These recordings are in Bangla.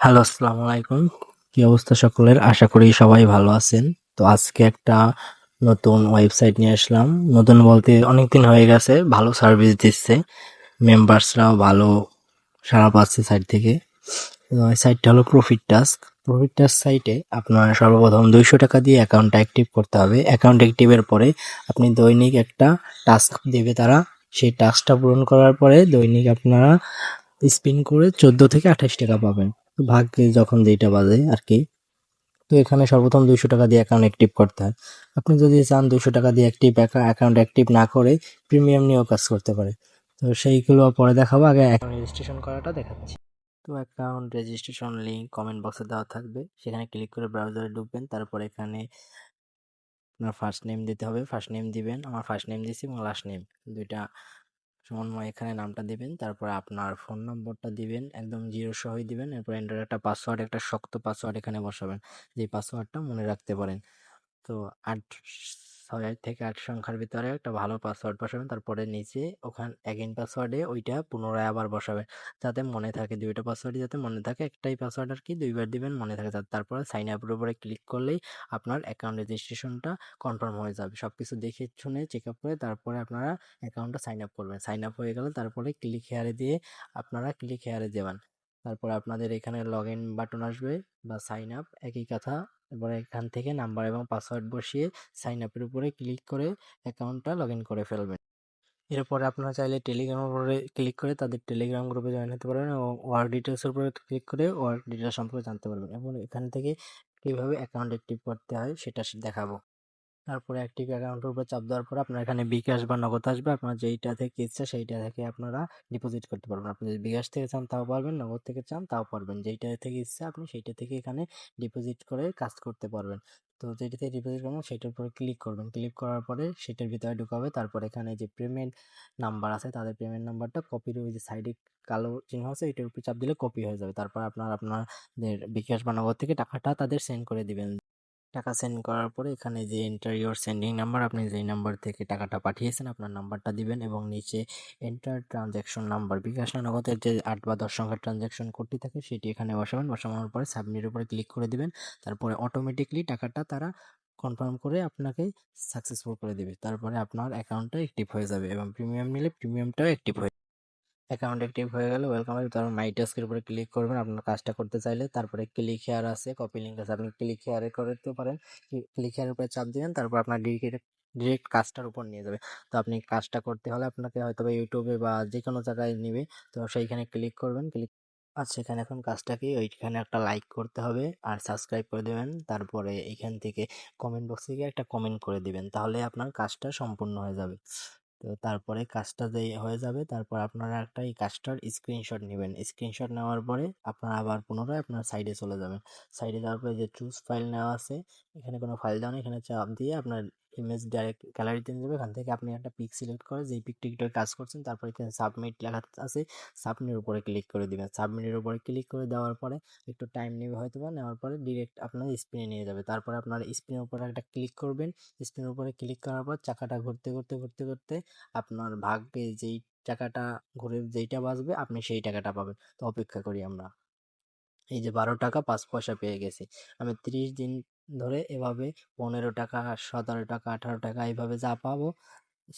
হ্যালো, আসসালামু আলাইকুম। কি অবস্থা সকলের? আশা করি সবাই ভালো আছেন। তো আজকে একটা নতুন ওয়েবসাইট নিয়ে আসলাম। নতুন বলতে অনেকদিন হয়ে গেছে, ভালো সার্ভিস দিচ্ছে, মেম্বার্সরাও ভালো সাড়া পাচ্ছে সাইট থেকে। তো এই সাইটটা হলো প্রফিট টাস্ক। প্রফিট টাস্ক সাইটে আপনার সর্বপ্রথম 200 টাকা দিয়ে অ্যাকাউন্ট অ্যাক্টিভ করতে হবে। অ্যাকাউন্ট অ্যাক্টিভের পরে আপনি দৈনিক একটা টাস্ক দেবে তারা। সেই টাস্কটা পূরণ করার পরে দৈনিক আপনারা স্পিন করে 14 থেকে 28 টাকা পাবেন। তো ভাগ্যে যখন যেইটা বাজে আর কি। তো এখানে সর্বপ্রথম 200 টাকা দিয়ে অ্যাকাউন্ট অ্যাক্টিভ করতে হয়। আপনি যদি চান 200 টাকা দিয়ে অ্যাকাউন্ট অ্যাক্টিভ না করে প্রিমিয়াম নিয়েও কাজ করতে পারে। তো সেইগুলো পরে দেখাবো, আগে অ্যাকাউন্ট রেজিস্ট্রেশন করাটা দেখাচ্ছি। তো অ্যাকাউন্ট রেজিস্ট্রেশন লিংক কমেন্ট বক্সে দেওয়া থাকবে, সেখানে ক্লিক করে ব্রাউজারে ঢুকবেন। তারপর এখানে আপনার ফার্স্ট নেম দিতে হবে, ফার্স্ট নেম দিবেন। আমার ফার্স্ট নেম দিয়েছি এবং লাস্ট নেম দুইটা সমন্বয় এখানে নামটা দিবেন। তারপর আপনার ফোন নম্বরটা দিবেন, একদম জিরো সহই দিবেন। এরপর এন্টার একটা পাসওয়ার্ড, একটা শক্ত পাসওয়ার্ড এখানে বসাবেন, যে পাসওয়ার্ডটা মনে রাখতে পারেন। তো 6 থেকে 8 সংখ্যার ভিতরে একটা ভালো পাসওয়ার্ড বসাবেন। তারপরে নিচে এগেইন পাসওয়ার্ডে ওইটা পুনরায় আবার বসাবেন, যাতে মনে থাকে। দুইটা পাসওয়ার্ডই যাতে মনে থাকে, একটাই পাসওয়ার্ড আর কি দুইবার দিবেন, মনে থাকে যাতে। তারপরে সাইন আপের উপরে ক্লিক করলেই আপনার অ্যাকাউন্ট রেজিস্ট্রেশনটা কনফার্ম হয়ে যাবে। সবকিছু দেখে শুনে চেক আপ করে তারপরে আপনারা অ্যাকাউন্টটা সাইন আপ করবেন। সাইন আপ হয়ে গেলে তারপরে ক্লিক হেয়ারে দিয়ে আপনারা ক্লিক হেয়ারে দেবেন। তারপর আপনাদের এখানে লগ ইন বাটন আসবে বা সাইন আপ, একই কথা। এবারে এখান থেকে নাম্বার এবং পাসওয়ার্ড বসিয়ে সাইন আপের উপরে ক্লিক করে অ্যাকাউন্টটা লগ ইন করে ফেলবেন। এরপরে আপনারা চাইলে টেলিগ্রামের উপরে ক্লিক করে তাদের টেলিগ্রাম গ্রুপে জয়েন হতে পারবেন এবং ওয়ার্ক ডিটেলসের উপরে ক্লিক করে ওয়ার্ক ডিটেলস সম্পর্কে জানতে পারবেন এবং এখান থেকে কীভাবে অ্যাকাউন্ট অ্যাক্টিভ করতে হয় সেটা দেখাবো। তারপরে অ্যাক্টিভ অ্যাকাউন্টের উপর চাপ দেওয়ার পর আপনার এখানে বিকাশ বা নগদ আসবে। আপনার যেইটা থেকে ইচ্ছা সেইটা থেকে আপনারা ডিপোজিট করতে পারবেন। আপনি যদি বিকাশ থেকে চান তাও পারবেন, নগদ থেকে চান তাও পারবেন। যেইটা থেকে ইচ্ছা আপনি সেইটা থেকে এখানে ডিপোজিট করে কাজ করতে পারবেন। তো যেটা থেকে ডিপোজিট করবেন সেটার উপরে ক্লিক করবেন। ক্লিক করার পরে সেটার ভিতরে ঢুকাবে। তারপর এখানে যে পেমেন্ট নাম্বার আছে তাদের পেমেন্ট নাম্বারটা কপির ওই যে সাইডে কালো চিহ্ন আছে এটার উপর চাপ দিলে কপি হয়ে যাবে। তারপর আপনাদের বিকাশ বা নগদ থেকে টাকাটা তাদের সেন্ড করে দিবেন। টাকা সেন্ড করার পরে এখানে যে এন্টার ইওর সেন্ডিং নাম্বার, আপনি যেই নাম্বার থেকে টাকাটা পাঠিয়েছেন আপনার নাম্বারটা দিবেন এবং নিচে এন্টার ট্রানজ্যাকশন নাম্বার, বিকাশ না নগদের যে 8 বা 10 সংখ্যার ট্রানজ্যাকশন কোডটি থাকে সেটি এখানে বসাবেন। বসানোর পরে সাবমিটের উপরে ক্লিক করে দিবেন। তারপরে অটোমেটিকলি টাকাটা তারা কনফার্ম করে আপনাকে সাকসেসফুল করে দিবে। তারপরে আপনার অ্যাকাউন্টটা অ্যাক্টিভ হয়ে যাবে এবং প্রিমিয়াম নিলে প্রিমিয়ামটাও অ্যাক্টিভ হয়ে অ্যাকাউন্ট অ্যাক্টিভ হয়ে গেলে ওয়েলকাম, তারপর মাই টাস্কের উপরে ক্লিক করবেন আপনার কাজটা করতে চাইলে। তারপরে ক্লিক হেয়ার আছে, কপি লিঙ্ক আছে, আপনি ক্লিক হেয়ারে করতে পারেন। ক্লিক হেয়ারের উপরে চাপ দিবেন, তারপর আপনার ডিরেক্ট কাজটার উপর নিয়ে যাবে। তো আপনি কাজটা করতে হলে আপনাকে হয়তো বা ইউটিউবে বা যে কোনো জায়গায় নিবে। তো সেইখানে ক্লিক করবেন। আচ্ছা, এখানে এখন কাজটা কি, ওইখানে একটা লাইক করতে হবে আর সাবস্ক্রাইব করে দেবেন। তারপরে এখান থেকে কমেন্ট বক্সে গিয়ে একটা কমেন্ট করে দিবেন, তাহলে আপনার কাজটা সম্পূর্ণ হয়ে যাবে। তো তারপরে কাজটা যেই হয়ে যাবে তারপর আপনারা একটা এই কাজটার স্ক্রিনশট নেবেন। স্ক্রিনশট নেওয়ার পরে আপনারা আবার পুনরায় আপনার সাইডে চলে যাবেন। সাইডে যাওয়ার পরে যে চুজ ফাইল নেওয়া আছে, এখানে কোনো ফাইল দেওয়া নেই, এখানে চাপ দিয়ে আপনার ইমেজ ডাইরেক্ট গ্যালারিতে নিয়ে যাবে। এখান থেকে আপনি একটা পিক সিলেক্ট করে যেই পিকটির কাজ করছেন তারপর এখানে সাবমিট লেখা আছে, সাবমিটের উপরে ক্লিক করে দিবেন। সাবমিটের উপরে ক্লিক করে দেওয়ার পরে একটু টাইম নেবে হয়তো বা, নেওয়ার পরে ডিরেক্ট আপনার স্ক্রিনে নিয়ে যাবে। তারপরে আপনার স্ক্রিনের উপরে একটা ক্লিক করবেন। স্ক্রিনের উপরে ক্লিক করার পর চাকাটা ঘুরতে ঘুরতে ঘুরতে ঘুরতে আপনার ভাগ্যে যেই টাকাটা ঘুরে যেইটা বাঁচবে আপনি সেই টাকাটা পাবেন। তো অপেক্ষা করি আমরা। এই যে 12 টাকা 5 পয়সা পেয়ে গেছি আমি 30 দিন ধরে। এভাবে 15 টাকা, 17 টাকা, 18 টাকা এইভাবে যা পাবো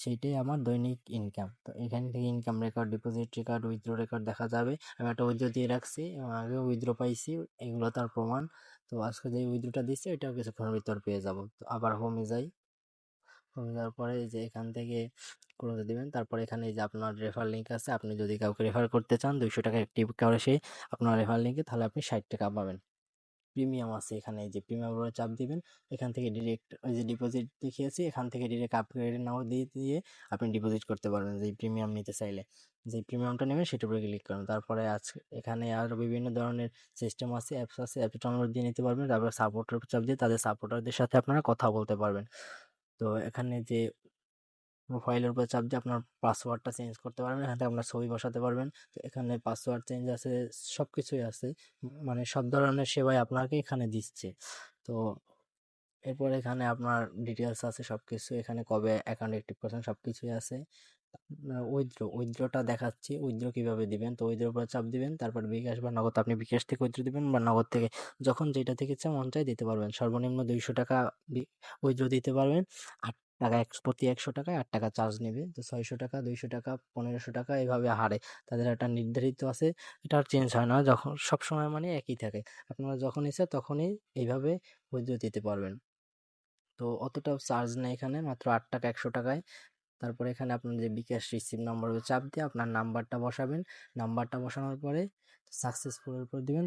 সেইটাই আমার দৈনিক ইনকাম। তো এখান থেকে income record, deposit record, withdraw record দেখা যাবে। আমি একটা উইথড্র দিয়ে রাখছি এবং আগেও উইথড্র পাইছি, এগুলো তার প্রমাণ। তো আজকে যে উইথড্রটা দিচ্ছি এটাও কিছুক্ষণের ভিতর পেয়ে যাব। তো আবার হোমে যাই। হোমে যাওয়ার পরে এই যে এখান থেকে করে দিবেন। তারপর এখানে এই যে আপনার রেফার লিঙ্ক আছে, আপনি যদি কাউকে রেফার করতে চান 200 টাকা অ্যাক্টিভ করে সেই আপনার রেফার লিঙ্কে, তাহলে আপনি 60 টাকা পাবেন। প্রিমিয়াম আছে এখানে, এই যে প্রিমিয়াম উপরে চাপ দিবেন। এখান থেকে ডিরেক্ট ওই যে ডিপোজিট দেখিয়েছি এখান থেকে ডিরেক্ট আপগ্রেড নাও দিয়ে দিয়ে আপনি ডিপোজিট করতে পারবেন যে প্রিমিয়াম নিতে চাইলে। যে প্রিমিয়ামটা নেবেন সেটার উপরে ক্লিক করুন। তারপরে এখানে আরও বিভিন্ন ধরনের সিস্টেম আছে, অ্যাপস আছে, অ্যাপস ডাউনলোড দিয়ে নিতে পারবেন। তারপরে সাপোর্টের চাপ দিয়ে তাদের সাপোর্টারদের সাথে আপনারা কথা বলতে পারবেন। তো এখানে যে প্রোফাইলের উপর চাপ দিয়ে আপনার পাসওয়ার্ডটা চেঞ্জ করতে পারবেন, এখান থেকে আপনার ছবি বসাতে পারবেন। তো এখানে পাসওয়ার্ড চেঞ্জ আছে, সব কিছুই আছে। মানে সব ধরনের সেবাই আপনাকে এখানে দিচ্ছে। তো এরপর এখানে আপনার ডিটেলস আছে সবকিছু, এখানে কবে অ্যাকাউন্ট অ্যাক্টিভ করছেন সবকিছুই আছে। উইথড্রটা দেখাচ্ছি, উইথড্র কিভাবে দিবেন। তো উইথড্র উপর চাপ দিবেন, তারপর বিকাশ বা নগদ, আপনি বিকাশ থেকে উইথড্র দিবেন বা নগদ থেকে যখন যেটা থেকে ইচ্ছা মন চায় দিতে পারবেন। সর্বনিম্ন 200 টাকা উইথড্র দিতে পারবেন। 8 টাকা প্রতি 100 টাকায় 8 টাকা চার্জ নেবে। তো 600 টাকা, 200 টাকা, 1500 টাকা এভাবে হারে তাদের একটা নির্ধারিত আছে। এটা আর চেঞ্জ হয় না, যখন সবসময় মানে একই থাকে। আপনারা যখন ইচ্ছা তখনই এইভাবে উইথড্র দিতে পারবেন। তো অতটাও চার্জ নেই এখানে, মাত্র 8 টাকা 100 টাকায়। তারপরে এখানে আপনার যে বিকাশ রিসিভ নাম্বার চাপ দিয়ে আপনার নাম্বারটা বসাবেন। নাম্বারটা বসানোর পরে সাকসেসফুলের উপর দিবেন।